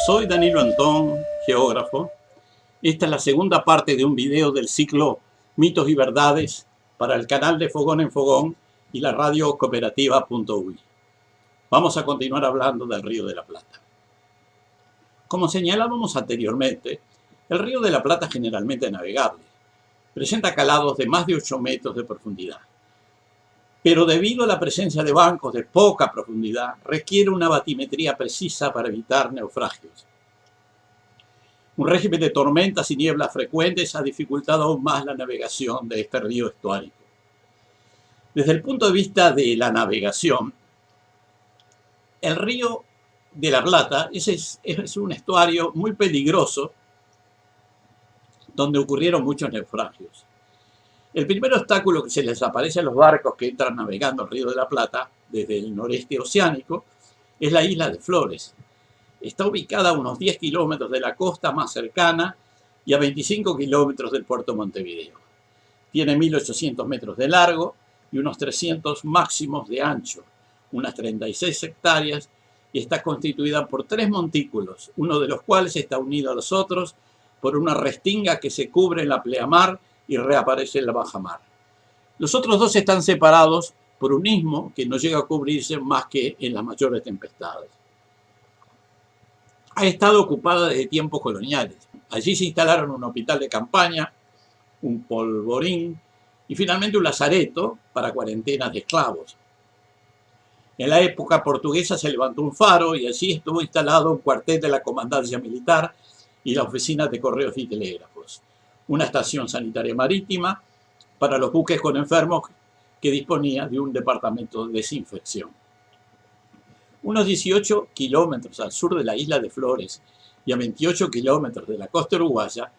Soy Danilo Antón, geógrafo. Esta es la segunda parte de un video del ciclo Mitos y Verdades para el canal de Fogón en Fogón y la radio cooperativa.uy. Vamos a continuar hablando del Río de la Plata. Como señalábamos anteriormente, el Río de la Plata es generalmente navegable. Presenta calados de más de 8 metros de profundidad. Pero debido a la presencia de bancos de poca profundidad, requiere una batimetría precisa para evitar naufragios. Un régimen de tormentas y nieblas frecuentes ha dificultado aún más la navegación de este río estuárico. Desde el punto de vista de la navegación, el Río de la Plata es un estuario muy peligroso donde ocurrieron muchos naufragios. El primer obstáculo que se les aparece a los barcos que entran navegando el Río de la Plata desde el noreste oceánico es la isla de Flores. Está ubicada a unos 10 kilómetros de la costa más cercana y a 25 kilómetros del puerto de Montevideo. Tiene 1.800 metros de largo y unos 300 máximos de ancho, unas 36 hectáreas, y está constituida por 3 montículos, uno de los cuales está unido a los otros por una restinga que se cubre en la pleamar y reaparece en la bajamar. Los otros 2 están separados por un istmo que no llega a cubrirse más que en las mayores tempestades. Ha estado ocupada desde tiempos coloniales. Allí se instalaron un hospital de campaña, un polvorín y finalmente un lazareto para cuarentenas de esclavos. En la época portuguesa se levantó un faro y allí estuvo instalado un cuartel de la comandancia militar y la oficina de correos y telégrafos, una estación sanitaria marítima para los buques con enfermos que disponía de un departamento de desinfección. Unos 18 kilómetros al sur de la isla de Flores y a 28 kilómetros de la costa uruguaya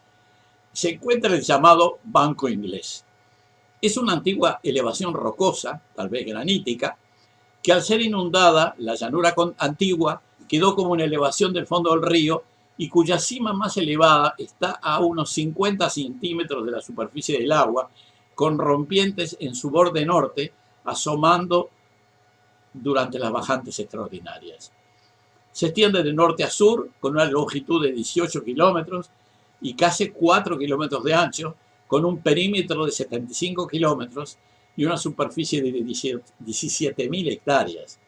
se encuentra el llamado Banco Inglés. Es una antigua elevación rocosa, tal vez granítica, que al ser inundada, la llanura antigua quedó como una elevación del fondo del río y cuya cima más elevada está a unos 50 centímetros de la superficie del agua, con rompientes en su borde norte asomando durante las bajantes extraordinarias. Se extiende de norte a sur con una longitud de 18 kilómetros y casi 4 kilómetros de ancho, con un perímetro de 75 kilómetros y una superficie de 17.000 hectáreas.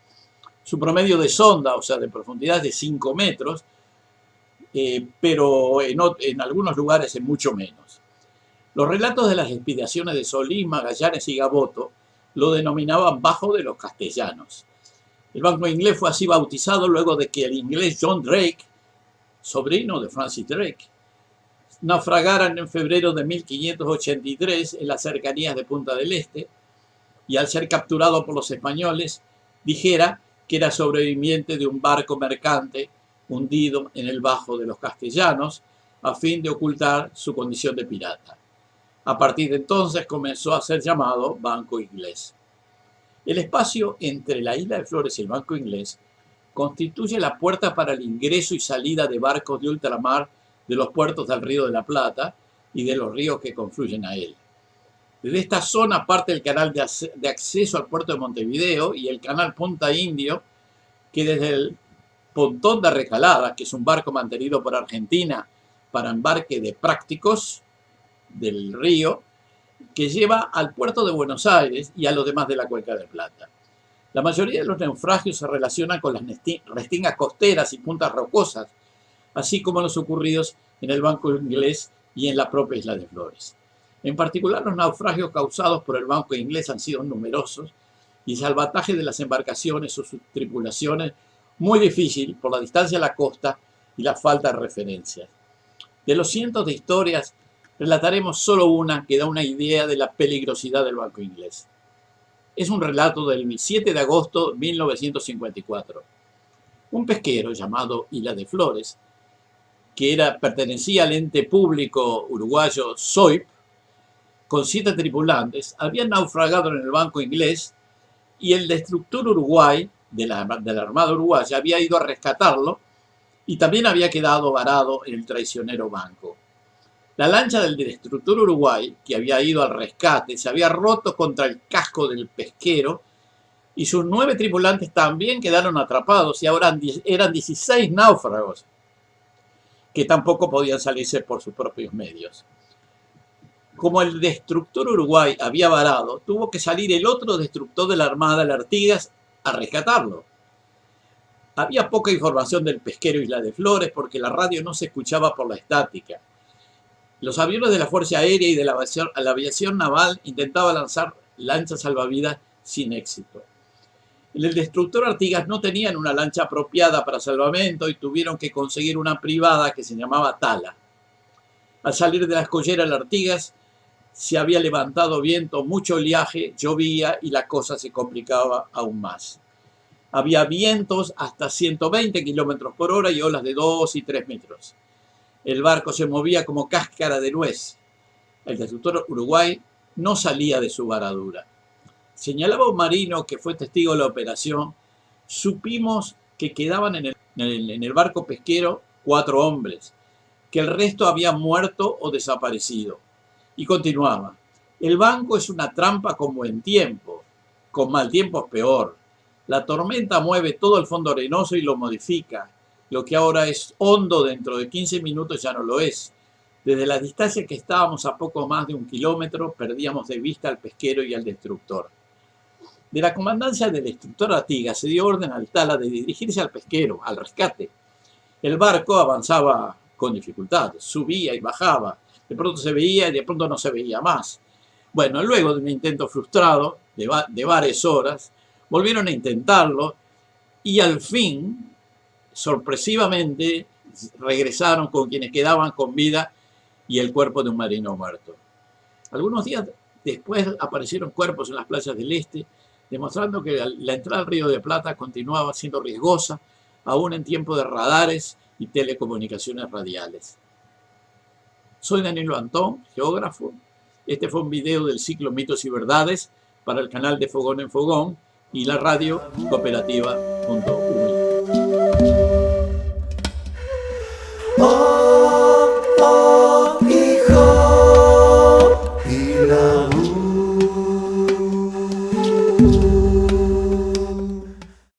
Su promedio de sonda, o sea, de profundidad, es de 5 metros, pero en algunos lugares es mucho menos. Los relatos de las expediciones de Solís, Magallanes y Gaboto lo denominaban Bajo de los Castellanos. El Banco Inglés fue así bautizado luego de que el inglés John Drake, sobrino de Francis Drake, naufragara en febrero de 1583 en las cercanías de Punta del Este y al ser capturado por los españoles dijera que era sobreviviente de un barco mercante hundido en el Bajo de los Castellanos a fin de ocultar su condición de pirata. A partir de entonces comenzó a ser llamado Banco Inglés. El espacio entre la isla de Flores y el Banco Inglés constituye la puerta para el ingreso y salida de barcos de ultramar de los puertos del Río de la Plata y de los ríos que confluyen a él. Desde esta zona parte el canal de acceso al puerto de Montevideo y el canal Punta Indio, que desde el Pontón de Recalada, que es un barco mantenido por Argentina para embarque de prácticos del río, que lleva al puerto de Buenos Aires y a los demás de la Cuenca del Plata. La mayoría de los naufragios se relacionan con las restingas costeras y puntas rocosas, así como los ocurridos en el Banco Inglés y en la propia isla de Flores. En particular, los naufragios causados por el Banco Inglés han sido numerosos y el salvataje de las embarcaciones o sus tripulaciones muy difícil por la distancia a la costa y la falta de referencias. De los cientos de historias, relataremos solo una que da una idea de la peligrosidad del Banco Inglés. Es un relato del 7 de agosto de 1954. Un pesquero llamado Isla de Flores, que pertenecía al ente público uruguayo SOIP, con 7 tripulantes, había naufragado en el Banco Inglés y el destructor Uruguay de la Armada Uruguaya había ido a rescatarlo y también había quedado varado en el traicionero banco. La lancha del destructor Uruguay, que había ido al rescate, se había roto contra el casco del pesquero y sus 9 tripulantes también quedaron atrapados y ahora eran 16 náufragos que tampoco podían salirse por sus propios medios. Como el destructor Uruguay había varado, tuvo que salir el otro destructor de la Armada, el Artigas, a rescatarlo. Había poca información del pesquero Isla de Flores porque la radio no se escuchaba por la estática. Los aviones de la Fuerza Aérea y de la aviación naval intentaban lanzar lanchas salvavidas sin éxito. En el destructor Artigas no tenían una lancha apropiada para salvamento y tuvieron que conseguir una privada que se llamaba Tala. Al salir de la escollera el Artigas se había levantado viento, mucho oleaje, llovía y la cosa se complicaba aún más. Había vientos hasta 120 kilómetros por hora y olas de 2 y 3 metros. El barco se movía como cáscara de nuez. El destructor Uruguay no salía de su varadura. Señalaba un marino que fue testigo de la operación. Supimos que quedaban en el barco pesquero 4 hombres, que el resto habían muerto o desaparecido. Y continuaba: el banco es una trampa con buen tiempo, con mal tiempo es peor. La tormenta mueve todo el fondo arenoso y lo modifica. Lo que ahora es hondo dentro de 15 minutos ya no lo es. Desde la distancia que estábamos a poco más de 1 kilómetro, perdíamos de vista al pesquero y al destructor. De la comandancia del destructor Artigas se dio orden al Tala de dirigirse al pesquero, al rescate. El barco avanzaba con dificultad, subía y bajaba. De pronto se veía y de pronto no se veía más. Bueno, luego de un intento frustrado de varias horas, volvieron a intentarlo y al fin, sorpresivamente, regresaron con quienes quedaban con vida y el cuerpo de un marino muerto. Algunos días después aparecieron cuerpos en las playas del este, demostrando que la entrada al Río de Plata continuaba siendo riesgosa, aún en tiempo de radares y telecomunicaciones radiales. Soy Danilo Antón, geógrafo. Este fue un video del ciclo Mitos y Verdades para el canal de Fogón en Fogón y la radio cooperativa.umi.